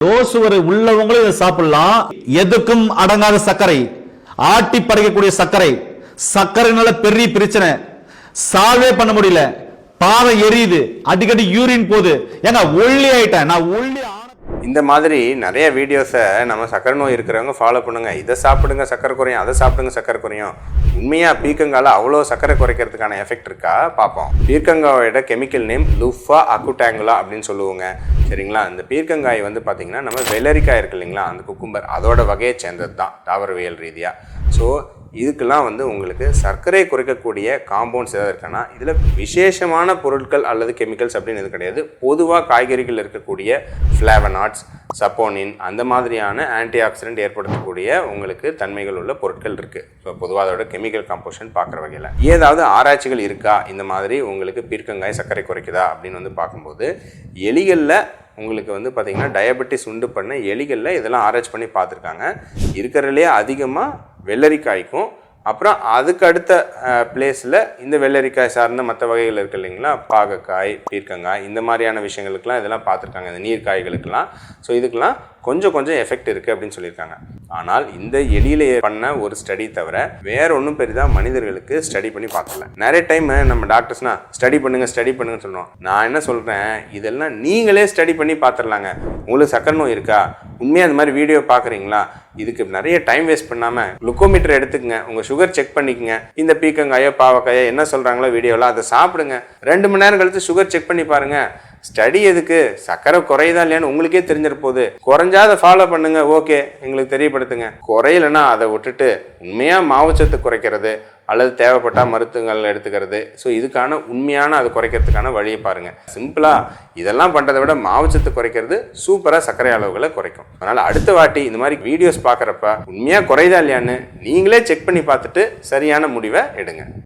தோசுவரை உள்ளவங்களும் இதை சாப்பிடலாம். எதுக்கும் அடங்காத சர்க்கரை, ஆட்டி படைக்கக்கூடிய சர்க்கரை, சர்க்கரைனால பெரிய பிரச்சனை, சால்வே பண்ண முடியல, பாதம் எரியுது, அடிக்கடி யூரின் போகுது. ஏங்க ஒல்லி ஆயிட்டேன் நான், ஒல்லி. இந்த மாதிரி நிறைய வீடியோஸை நம்ம சக்கரை நோய் இருக்கிறவங்க ஃபாலோ பண்ணுங்க. இதை சாப்பிடுங்க சக்கரை குறையும், அதை சாப்பிடுங்க சக்கரை குறையும். உண்மையாக பீர்க்கங்காயில் அவ்வளோ சக்கரை குறைக்கிறதுக்கான எஃபெக்ட் இருக்கா பார்ப்போம். பீர்க்கங்காயோட கெமிக்கல் நேம் லுஃபா அக்குடாங்குலா அப்படின்னு சொல்லுவோங்க. சரிங்களா? இந்த பீர்க்கங்காய் வந்து பார்த்தீங்கன்னா நம்ம வெள்ளரிக்காய் இருக்கு இல்லைங்களா, அந்த குக்கும்பர் அதோட வகையை சேர்ந்தது தான் தாவரவியல் ரீதியாக. ஸோ இதுக்கெல்லாம் வந்து உங்களுக்கு சர்க்கரை குறைக்கக்கூடிய காம்பவுண்ட்ஸ் ஏதாவது இருக்கான்னா இதில் விசேஷமான பொருட்கள் அல்லது கெமிக்கல்ஸ் அப்படின்னு எது கிடையாது. பொதுவாக காய்கறிகள் இருக்கக்கூடிய ஃப்ளேவனாட்ஸ், சப்போனின் அந்த மாதிரியான ஆன்டி ஆக்சிடென்ட் ஏற்படுத்தக்கூடிய உங்களுக்கு தன்மைகள் உள்ள பொருட்கள் இருக்குது. ஸோ பொதுவாக அதோட கெமிக்கல் காம்போசிஷன் பார்க்குற வகையில் ஏதாவது ஆராய்ச்சிகள் இருக்கா இந்த மாதிரி உங்களுக்கு பீர்க்கங்காய் சர்க்கரை குறைக்குதா அப்படின்னு வந்து பார்க்கும்போது, எலிகளில் உங்களுக்கு வந்து பார்த்திங்கன்னா டயபெட்டிஸ் உண்டு பண்ண எலிகளில் இதெல்லாம் ஆராய்ச்சி பண்ணி பார்த்துருக்காங்க. இருக்கிறதுலே அதிகமாக வெள்ளரிக்காய்க்கும் அப்புறம் அதுக்கு அடுத்த பிளேஸில் இந்த வெள்ளரிக்காய் சார்ந்த மற்ற வகைகள் இருக்குது இல்லைங்களா, பாகக்காய், பீர்க்கங்காய் இந்த மாதிரியான விஷயங்களுக்கெல்லாம் இதெல்லாம் பார்த்துருக்காங்க, இந்த நீர்க்காய்களுக்கெல்லாம். ஸோ இதுக்கெல்லாம் கொஞ்சம் எஃபெக்ட் இருக்குது அப்படின்னு சொல்லியிருக்காங்க. ஆனால் இந்த எலியில பண்ண ஒரு ஸ்டடி தவிர வேற ஒன்றும் பெரிதாக மனிதர்களுக்கு ஸ்டடி பண்ணி பார்க்கல. நிறைய டைம் நம்ம டாக்டர்ஸ்னா ஸ்டடி பண்ணுங்கன்னு சொல்கிறோம். நான் என்ன சொல்கிறேன், இதெல்லாம் நீங்களே ஸ்டடி பண்ணி பார்த்துடலாங்க. உங்களுக்கு சக்கரை நோய் இருக்கா, உண்மையாக அந்த மாதிரி வீடியோ பார்க்குறீங்களா, இதுக்கு நிறைய டைம் வேஸ்ட் பண்ணாமல் குளுக்கோமீட்டர் எடுத்துக்கங்க, உங்கள் சுகர் செக் பண்ணிக்கங்க. இந்த பீர்க்கங்காயோ பாவக்காயோ என்ன சொல்கிறாங்களோ வீடியோவில் அதை சாப்பிடுங்க. 2 மணி நேரம் கழித்து சுகர் செக் பண்ணி பாருங்கள். ஸ்டடி எதுக்கு, சக்கரை குறையுதா இல்லையான்னு உங்களுக்கே தெரிஞ்சிட போகுது. குறைஞ்சா அதை ஃபாலோ பண்ணுங்க, ஓகே, எங்களுக்கு தெரியப்படுத்துங்க. குறையலைன்னா அதை விட்டுட்டு உண்மையாக மாவுச்சத்து குறைக்கிறது அல்லது தேவைப்பட்டால் மருத்துவங்கள் எடுத்துக்கிறது. ஸோ இதுக்கான உண்மையான அதை குறைக்கிறதுக்கான வழியை பாருங்கள். சிம்பிளாக இதெல்லாம் பண்ணுறதை விட மாவுச்சத்து குறைக்கிறது சூப்பராக சர்க்கரை அளவுகளை குறைக்கும். அதனால் அடுத்த வாட்டி இந்த மாதிரி வீடியோஸ் பார்க்குறப்ப உண்மையாக குறையுதா இல்லையான்னு நீங்களே செக் பண்ணி பார்த்துட்டு சரியான முடிவை எடுங்க.